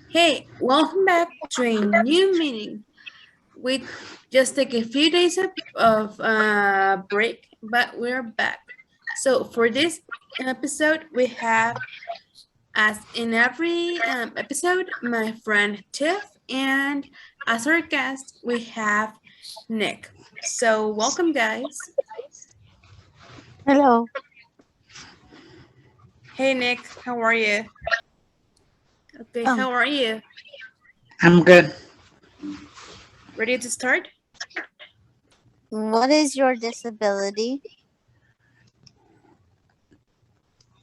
Hey, welcome back to a new meeting. We just take a few days of break, but we're back. So for this episode, we have, as in every episode, my friend Tiff, and as our guest, we have Nick. So welcome, guys. Hello. Hey, Nick, how are you? Okay, how are you? I'm good. Ready to start? What is your disability?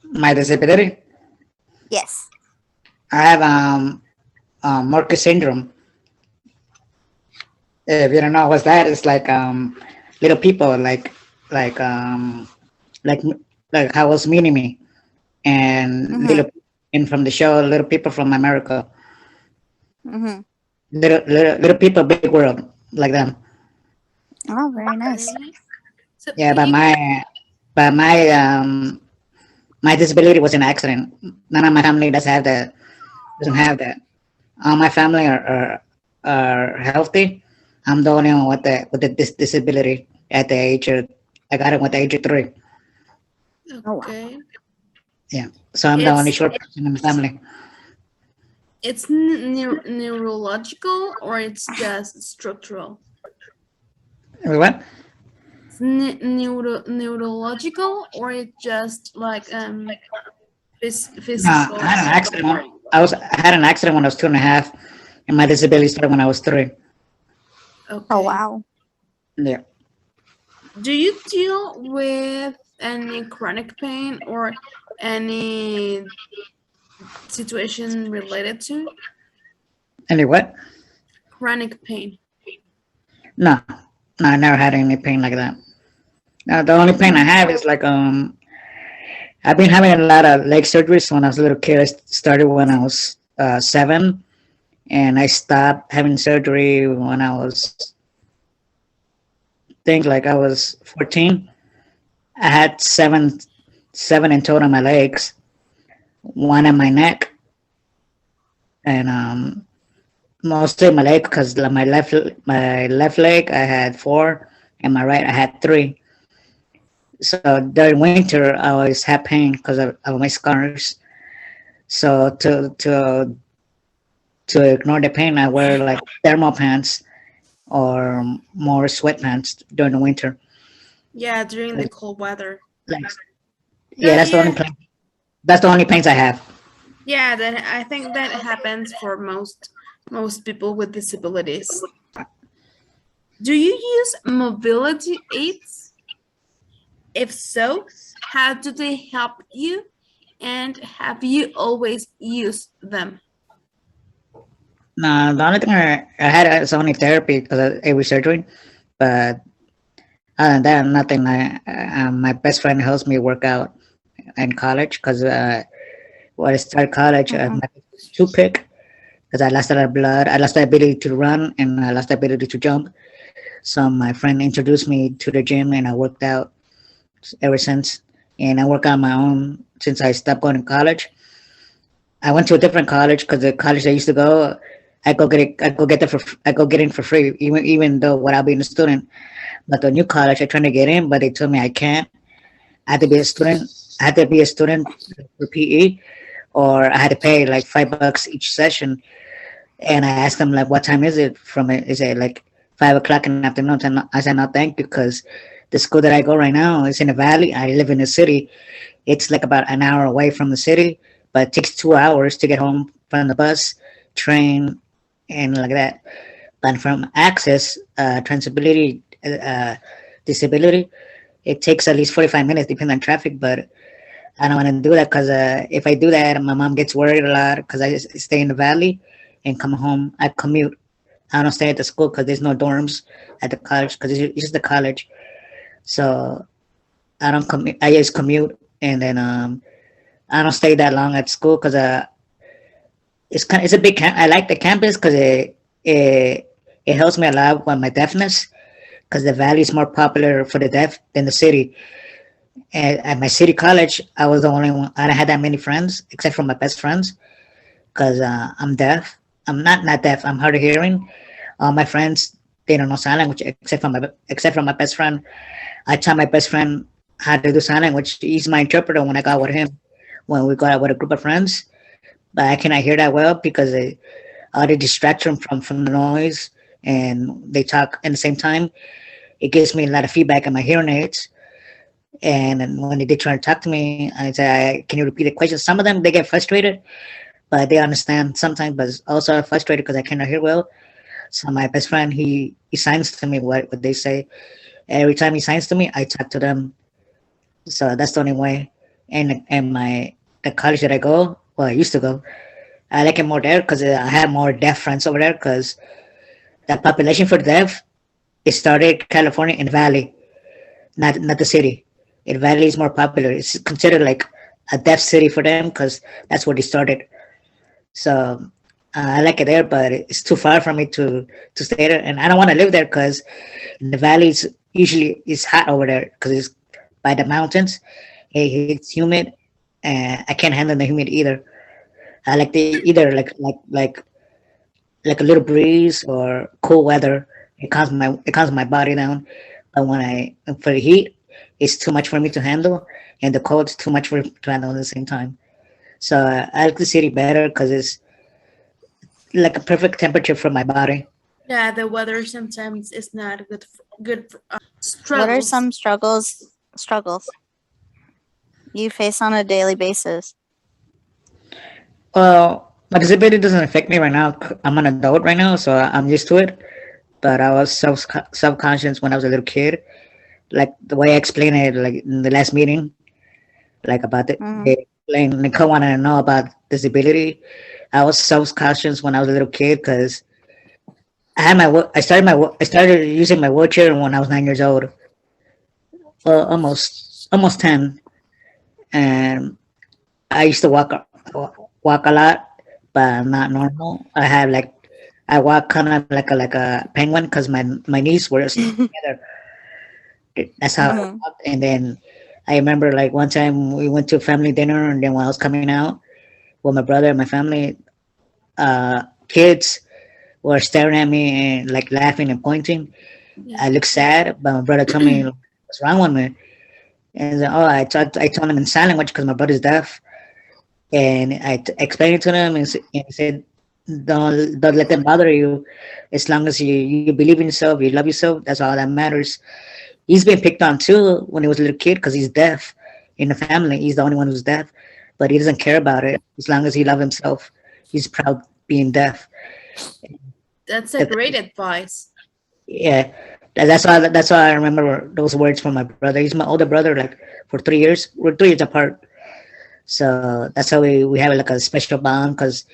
My disability. Yes. I have Morquio syndrome. If you don't know what's that, it's like little people like um like like how was meaning me and little and from the show little people from America. Mm-hmm. Little people, big world like them. Oh, very nice. So Yeah, can you but my disability was an accident. None of my family doesn't have that. All my family are healthy. I'm the only one with the disability at the age of I got it with the age of 3. Okay. Yeah, so I'm the only short person in the family. It's neurological or it's just structural? What? It's neurological or it's just like physical? I had an accident. I had an accident when I was 2.5, and my disability started when I was 3. Okay. Oh, wow. Yeah. Do you deal with any chronic pain or any situation related to Any what? chronic pain? No, I never had any pain like that. Now the only pain I have is like I've been having a lot of leg surgeries when I was a little kid. I started when I was 7, and I stopped having surgery when I was, think like I was 14. I had seven in total on my legs, one on my neck, and mostly my leg because my left leg I had 4, and my right I had 3. So during winter I always had pain because of my scars. So to ignore the pain, I wear like thermal pants or more sweatpants during the winter. Yeah, during the cold weather. Like, yeah, that's the only Yeah. pain. That's the only pains I have. Yeah, then I think that happens for most people with disabilities. Do you use mobility aids? If so, how do they help you? And have you always used them? No, the only thing I had is only therapy because it was surgery. But other than that, nothing. My best friend helps me work out in college because when I started college, my toothpick because I lost a lot of blood. I lost the ability to run and I lost the ability to jump. So my friend introduced me to the gym and I worked out ever since. And I work on my own since I stopped going to college. I went to a different college because the college I used to go, I go get in for free, even though without being a student. But the new college I trying to get in, but they told me I can't. I had to be a student. I had to be a student for PE, or I had to pay like $5 each session. And I asked them like, "What time is it? From it? Is it like 5 o'clock in the afternoon?" And I said, "No, thank you, because the school that I go right now is in a valley. I live in a city. It's like about an hour away from the city, but it takes 2 hours to get home from the bus, train, and like that. But from access, transability, disability, it takes at least 45 minutes, depending on traffic. But I don't want to do that because if I do that, my mom gets worried a lot because I just stay in the valley and come home. I commute. I don't stay at the school because there's no dorms at the college because it's just the college. So I don't commute. I just commute, and then I don't stay that long at school because it's a big camp. I like the campus because it helps me a lot with my deafness because the valley is more popular for the deaf than the city. At my city college, I was the only one. I didn't have that many friends, except for my best friends, because I'm deaf. I'm not deaf. I'm hard of hearing. All my friends, they don't know sign language except for my best friend. I taught my best friend how to do sign language. He's my interpreter when I got with him when we got out with a group of friends. But I cannot hear that well because they distract him from the noise and they talk at the same time. It gives me a lot of feedback on my hearing aids. And when they try to talk to me, I say, "Can you repeat the question?" Some of them they get frustrated, but they understand sometimes. But also frustrated because I cannot hear well. So my best friend he signs to me what they say. Every time he signs to me, I talk to them. So that's the only way. And my the college that I go, well, I used to go, I like it more there because I have more deaf friends over there. Because the population for deaf, it started California in Valley, not the city. In Valley is more popular. It's considered like a deaf city for them because that's where they started. So I like it there, but it's too far for me to stay there, and I don't want to live there because in the valleys usually it's hot over there because it's by the mountains. It's humid, and I can't handle the humid either. I like the either like a little breeze or cool weather. It calms my body down. But when I for the heat, it's too much for me to handle, and the cold's too much for me to handle at the same time. So I like the city better because it's like a perfect temperature for my body. Yeah, the weather sometimes is not good for What are struggles. some struggles you face on a daily basis? Well, my disability doesn't affect me right now. I'm an adult right now, so I'm used to it. But I was subconscious when I was a little kid. Like the way I explained it, like in the last meeting, like about it, Mm-hmm. they explained Nicole wanted to know about disability. I was subconscious when I was a little kid because I started using my wheelchair when I was 9 years old. Well, almost 10, and I used to walk a lot, but not normal. I walk kind of like a penguin because my knees were stuck together. That's how I Mm-hmm. walked. And then I remember like one time we went to a family dinner, and then when I was coming out with my brother and my family, kids were staring at me and like laughing and pointing. Yeah. I looked sad, but my brother told me what's wrong with me. And then, I told him in sign language because my brother's deaf, and explained it to him and said, don't let them bother you. As long as you believe in yourself, you love yourself, that's all that matters. He's been picked on too when he was a little kid because he's deaf in the family. He's the only one who's deaf, but he doesn't care about it as long as he loves himself. He's proud being deaf. That's a great advice. Yeah, that's why I remember those words from my brother. He's my older brother, like for 3 years. We're 3 years apart, so that's how we have like a special bond because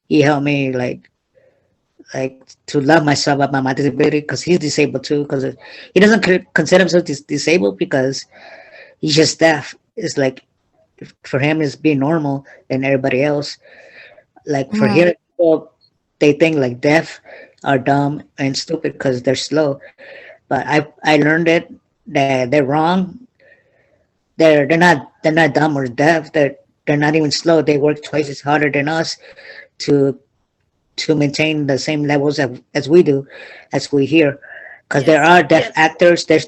he helped me like to love myself about my disability because he's disabled too. Because he doesn't consider himself disabled because he's just deaf. It's like for him it's being normal than everybody else. Like for Mm-hmm. hearing people, they think like deaf are dumb and stupid because they're slow. But I learned that they're wrong. They're not dumb or deaf. They're not even slow. They work twice as harder than us to to maintain the same levels as we do, as we hear. Because there Yes. are deaf actors, there's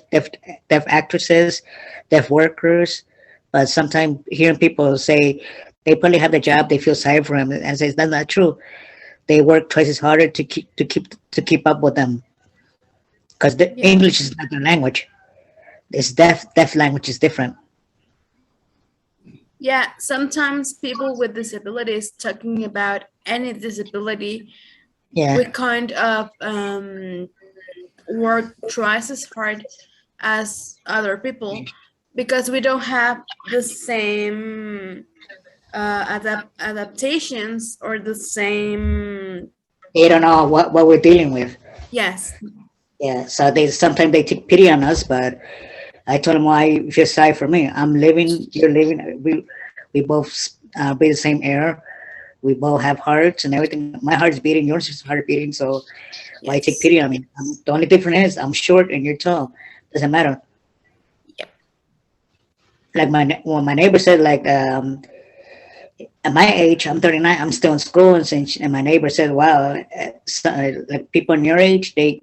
deaf actresses, deaf workers, but sometimes hearing people say they probably have the job, they feel sorry for them, and says that's not true. They work twice as harder to keep up with them. Because the Yeah. English is not their language. It's deaf language is different. Yeah. Sometimes people with disabilities talking about any disability, we Yeah. kind of work twice as hard as other people because we don't have the same adaptations or the same. They don't know what we're dealing with. Yes. Yeah. So they sometimes they take pity on us, but I told him, why you feel sorry for me? I'm living, you're living. We both breathe the same air. We both have hearts and everything. My heart's beating, yours is heart beating. So why take Yes. pity on me? The only difference is I'm short and you're tall. Doesn't matter. Yep. like when my neighbor said like at my age, I'm 39, I'm still in school, and my neighbor said, "Wow, so, like people in your age, they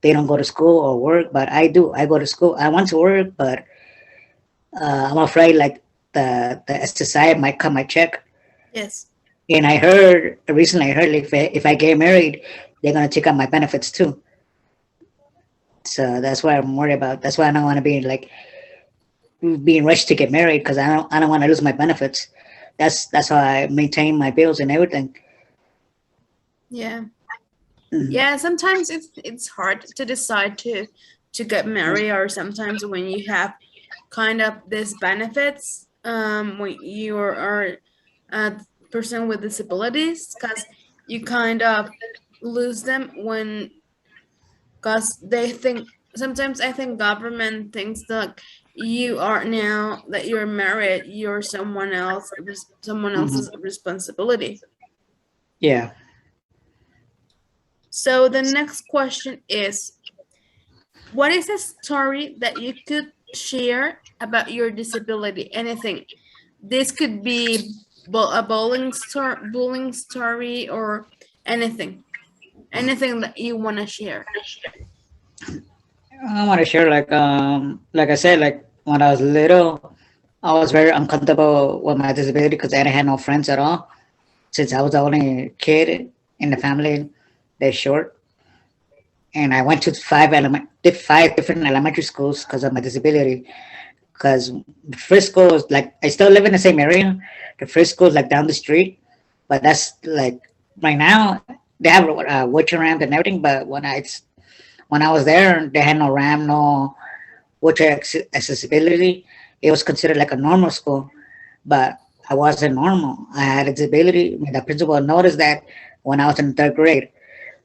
don't go to school or work, but I do. I go to school. I want to work, but I'm afraid like the SSI might cut my check." Yes. And I heard recently, I heard like if I get married, they're gonna take out my benefits too. So that's why I'm worried about. That's why I don't want to be like being rushed to get married because I don't want to lose my benefits. That's how I maintain my bills and everything. Yeah. Mhm. Yeah, sometimes it's hard to decide to get married, or sometimes when you have kind of these benefits, when you are a person with disabilities, because you kind of lose them when, because they think, sometimes I think government thinks that you are, now that you're married, you're someone else's Mhm. responsibility. Yeah. So the next question is, what is a story that you could share about your disability? Anything. This could be a bullying story, or anything. Anything that you want to share. I want to share like I said, like when I was little, I was very uncomfortable with my disability because I didn't have no friends at all. Since I was the only kid in the family, they're short, and I went to five different elementary schools because of my disability. Because the first school was like I still live in the same area. The first school is like down the street, but that's like right now they have a wheelchair ramp and everything. But when I was there, they had no ramp, no wheelchair accessibility. It was considered like a normal school, but I wasn't normal. I had a disability. The principal noticed that when I was in third grade.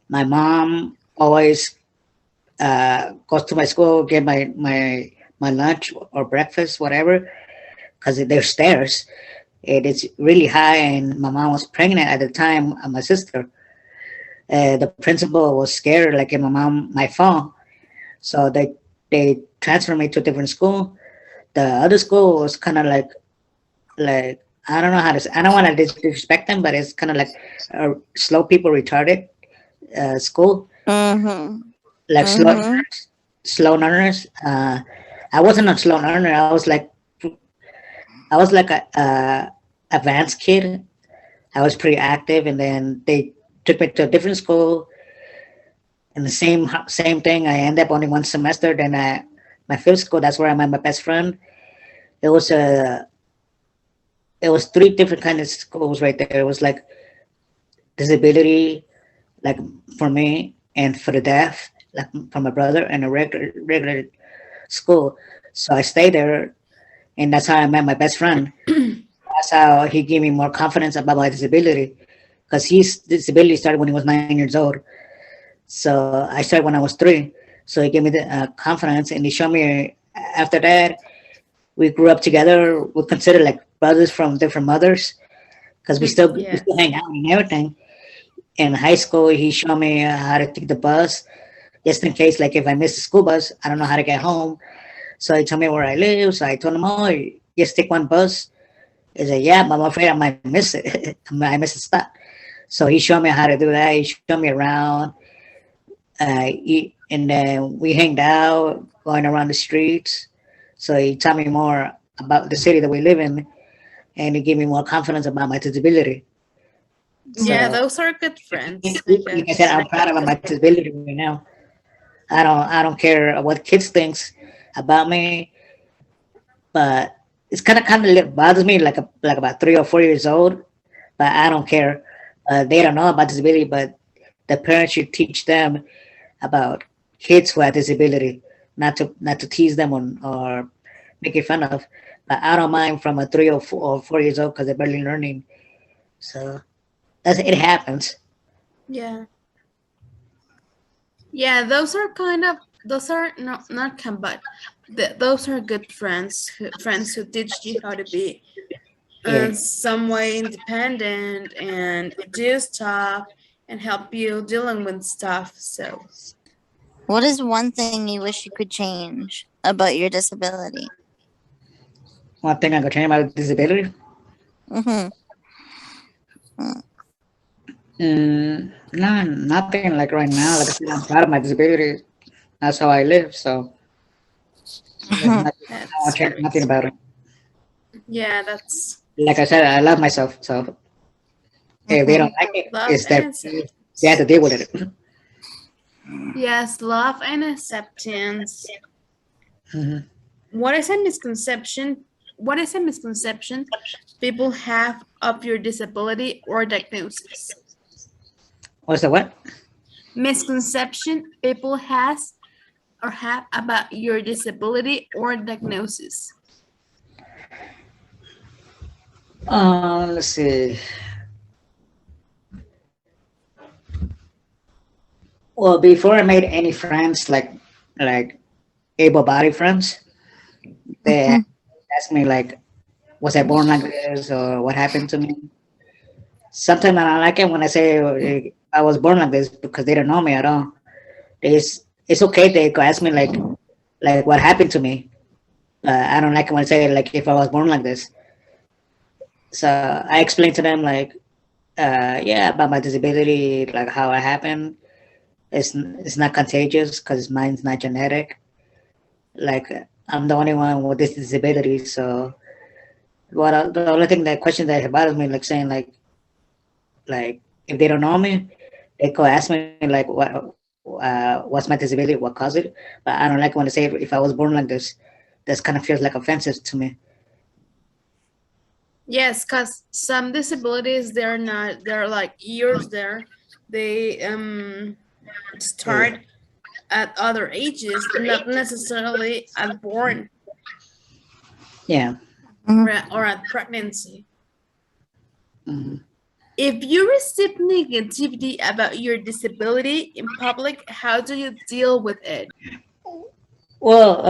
My mom always goes to my school, get my lunch or breakfast, whatever, because there's stairs. It's really high, and my mom was pregnant at the time. My sister, the principal was scared, like if my mom might fall, so they transferred me to a different school. The other school was kind of like I don't know how to. I don't want to disrespect them, but it's kind of like a slow people retarded school, Mm-hmm. like Mm-hmm. slow learners. I wasn't a slow learner. I was like a advanced kid. I was pretty active, and then they took me to a different school, and the same thing. I ended up only one semester. Then my fifth school. That's where I met my best friend. It was a it was three different kind of schools right there. It was like disability, like for me, and for the deaf, like for my brother, and a regular school. So I stayed there, and that's how I met my best friend. That's how he gave me more confidence about my disability, because his disability started when he was 9 years old. So I started when I was three. So he gave me the confidence, and he showed me. After that, we grew up together. We're considered like brothers from different mothers, because we still Yes. hang out and everything. In high school, he showed me how to take the bus, just in case, like if I miss the school bus, I don't know how to get home. So he told me where I live. So I told him, "Oh, just take one bus." He said, "Yeah, but I'm afraid I might miss it. I miss a stop." So he showed me how to do that. He showed me around, and then we hanged out, going around the streets. So he taught me more about the city that we live in, and he gave me more confidence about my disability. Yeah, So, those are good friends, I like I said, guess. I'm proud of my disability right now. I don't care what kids thinks about me, but it's kind of bothers me like about 3 or 4 years old, but I don't care. They don't know about disability, but the parents should teach them about kids who have disability, not to tease them or make it fun of. But I don't mind from a 3 or 4 years old because they're barely learning. So it happens. Yeah. Yeah, those are not come, but those are good friends who teach you how to be Yeah. some way independent and do stuff and help you dealing with stuff. So What is one thing you wish you could change about your disability? One thing I could change about disability. Mm-hmm. No, nothing like right now. Like I said, I'm proud of my disability. That's how I live. So there's Mm-hmm. nothing, I won't That's change great. nothing about it. Yeah, that's Like I said, I love myself. So if they don't like it, love it's and their they have acceptance. to deal with it. Yes, love and acceptance. Mhm. What is a misconception? What is a misconception people have of your disability or diagnosis? What's the what? Misconception people has or have about your disability or diagnosis. Let's see. Well, before I made any friends, like able-bodied friends, they asked me like, was I born like this or what happened to me? Sometimes I don't like it when I say I was born like this because they don't know me at all. It's okay they could ask me like what happened to me. I don't like it when I say like if I was born like this. So I explain to them like yeah about my disability, like how it happened. It's not contagious because mine's not genetic. Like I'm the only one with this disability. So the only thing that question that bothers me like saying like if they don't know me, they could ask me like what's my disability, what caused it. But I don't like when they say if I was born like this. That kind of feels like offensive to me. Yes, because some disabilities they're like years there. They start at other ages, not necessarily at born Yeah. or at pregnancy. Mhm. If you receive negativity about your disability in public, how do you deal with it? Well,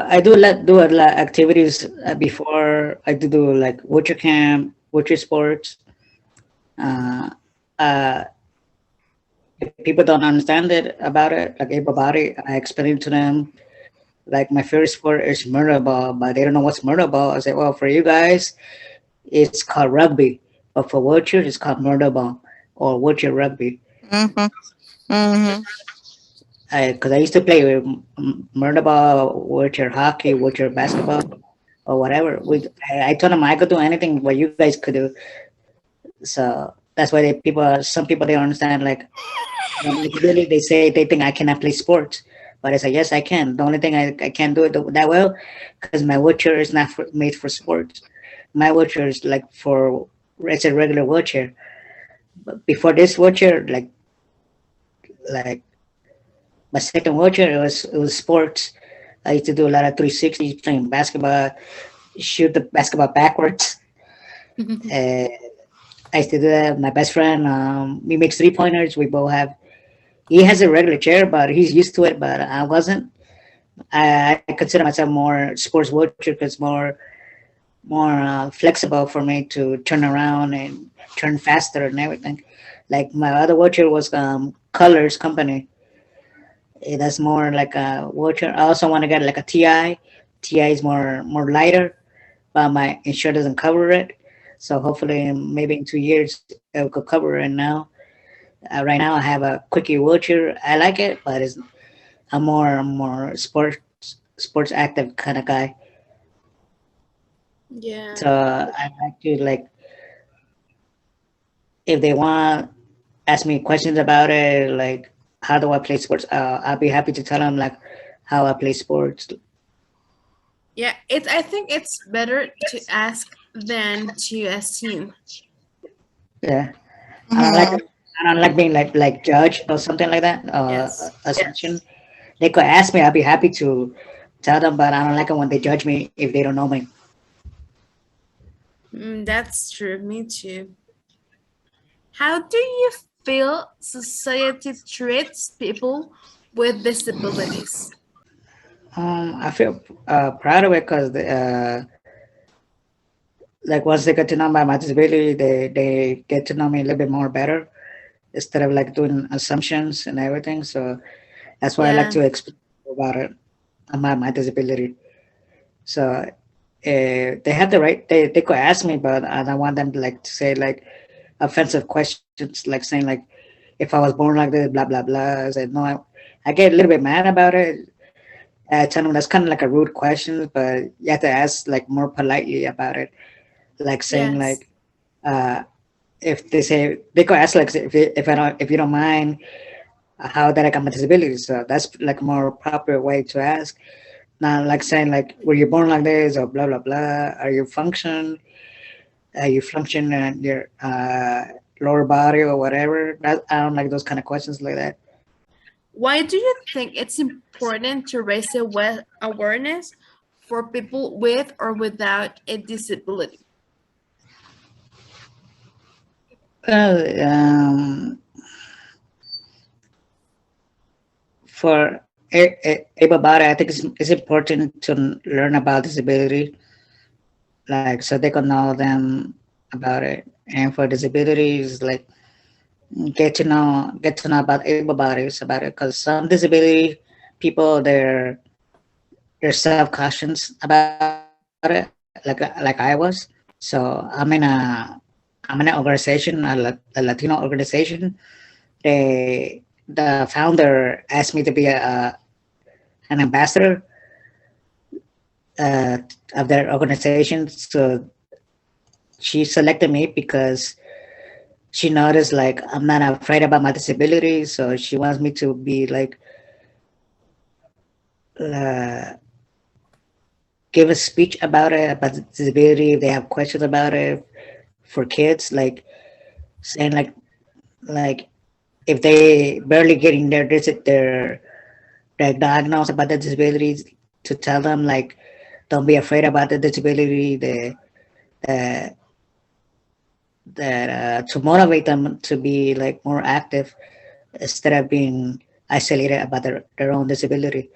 I do a lot activities before. I do like wheelchair camp, wheelchair sports. Uh, uh, if people don't understand it about it, like able body, I explain to them. Like my favorite sport is murder ball, but they don't know what's murder ball. I say, well, for you guys, it's called rugby, but for wheelchairs, it's called murder ball or wheelchair rugby. Mm-hmm. Mm-hmm. Because I used to play with murder ball, wheelchair hockey, wheelchair basketball, or whatever. I told them I could do anything what you guys could do. So that's why some people they don't understand. Like really, they say they think I cannot play sports, but I say yes, I can. The only thing I can't do it that well because my wheelchair is not made for sports. My wheelchair is like it's a regular wheelchair. But before this wheelchair, like my second wheelchair, it was sports. I used to do a lot of 360 playing basketball, shoot the basketball backwards. Uh, I used to do that with my best friend. We make 3-pointers. We both have. He has a regular chair, but he's used to it. But I wasn't. I consider myself more sports wheelchair because more flexible for me to turn around and turn faster and everything. Like my other wheelchair was Colors Company. That's more like a wheelchair. I also want to get like a TI. TI is more lighter, but my insurance doesn't cover it. So hopefully, maybe in 2 years, it could cover it. Now, right now, I have a quickie wheelchair. I like it, but I'm more sports active kind of guy. Yeah. So I like to like if they want ask me questions about it, like how do I play sports, I'll be happy to tell them like how I play sports. Yeah, I think it's better to ask than to assume. Yeah, I don't like Mm-hmm. I don't like being like judged or something like that. Yes. Assumption. They could ask me. I'll be happy to tell them, but I don't like it when they judge me if they don't know me. That's true. Me too. How do you feel society treats people with disabilities? I feel proud of it because like once they get to know about my disability, they get to know me a little bit more better instead of like doing assumptions and everything. So that's why I like Yeah. to explain about it about my disability. So they have the right. They could ask me, but I don't want them to like to say like offensive questions, like saying like if I was born like this, blah blah blah. I said no. I get a little bit mad about it. I tell them that's kind of like a rude question, but you have to ask like more politely about it, like saying Yes. like if they say they could ask like if you don't mind how that I got my disability. So that's like a more proper way to ask. Not like saying like were you born like this or blah blah blah. Are you function in your lower body or whatever? I don't like those kind of questions like that. Why do you think it's important to raise awareness for people with or without a disability? Well, for everybody, I think it's important to learn about disability, like so they can know them about it. And for disabilities, like get to know about everybody's about it, because some disability people they're self conscious about it, like I was. So I'm in an organization, a Latino organization. The founder asked me to be an ambassador uh, of their organization. So she selected me because she noticed like I'm not afraid about my disability. So she wants me to be like uh, give a speech about disability. If they have questions about it for kids, like saying like if they barely getting their diagnosed about the disabilities, to tell them like don't be afraid about the disability. The that to motivate them to be like more active instead of being isolated about their own disability.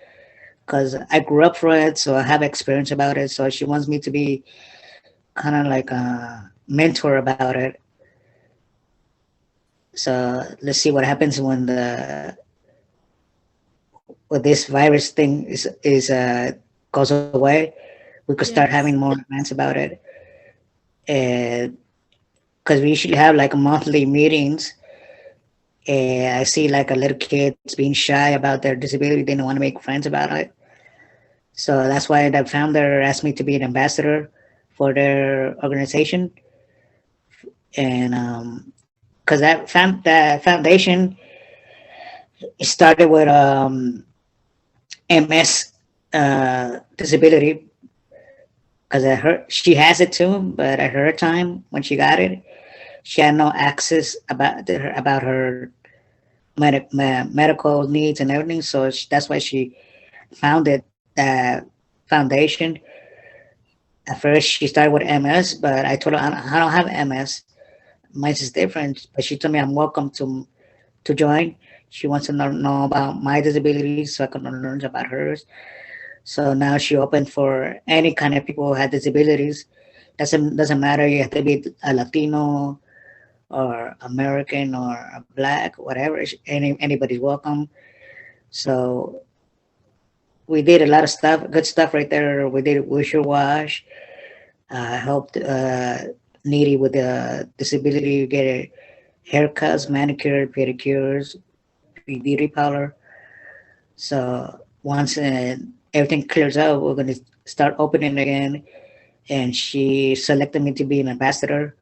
Because I grew up for it, so I have experience about it. So she wants me to be kind of like a mentor about it. So let's see what happens when this virus thing is goes away. We could start having Yes. more events about it, and because we usually have like monthly meetings. And I see like a little kids being shy about their disability. They don't want to make friends about it. So that's why the founder asked me to be an ambassador for their organization. And because that foundation started with MS disability, because at her she has it too, but at her time when she got it, she had no access about her medical needs and everything. So that's why she founded that foundation. At first, she started with MS, but I told her I don't have MS. Mine is different. But she told me I'm welcome to join. She wants to know about my disability so I can learn about hers. So now she opened for any kind of people who have disabilities. Doesn't matter. You have to be a Latino or American or a black, whatever. Anybody's welcome. So we did a lot of stuff, good stuff right there. We did wish your wash, helped needy with a disability get haircuts, manicure, pedicures, beauty parlor. So once everything clears out, we're gonna start opening again. And she selected me to be an ambassador,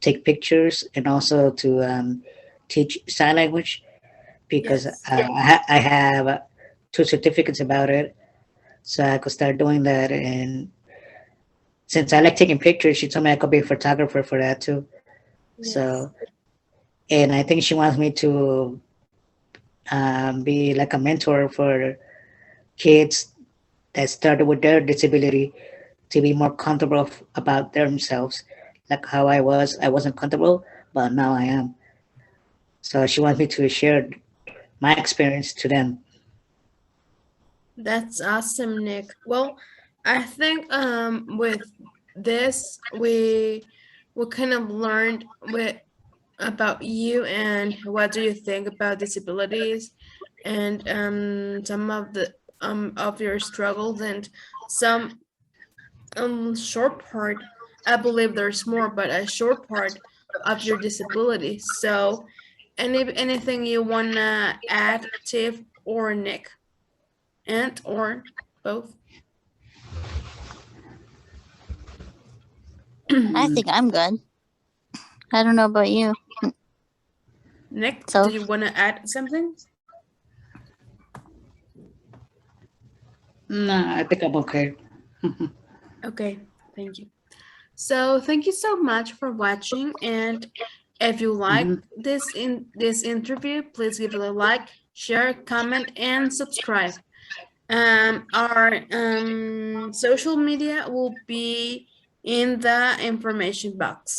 take pictures, and also to teach sign language because Yes. I have two certificates about it, so I could start doing that. And since I like taking pictures, she told me I could be a photographer for that too. Yes. So, and I think she wants me to be like a mentor for kids that started with their disability to be more comfortable about themselves, like how I wasn't comfortable, but now I am. So she wants me to share my experience to them. That's awesome, Nick. Well, I think with this we kind of learned about you and what do you think about disabilities and some of your struggles and some short part. I believe there's more, but a short part of your disability. So, anything you wanna add, Tiff or Nick, and or both? I think I'm good. I don't know about you. Nick, So- do you wanna add something? No, I think I'm okay. Okay, thank you. So thank you so much for watching, and if you like this interview, please give it a like, share, comment, and subscribe. Our social media will be in the information box.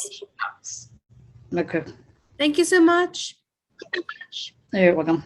Okay. Thank you so much. You're welcome.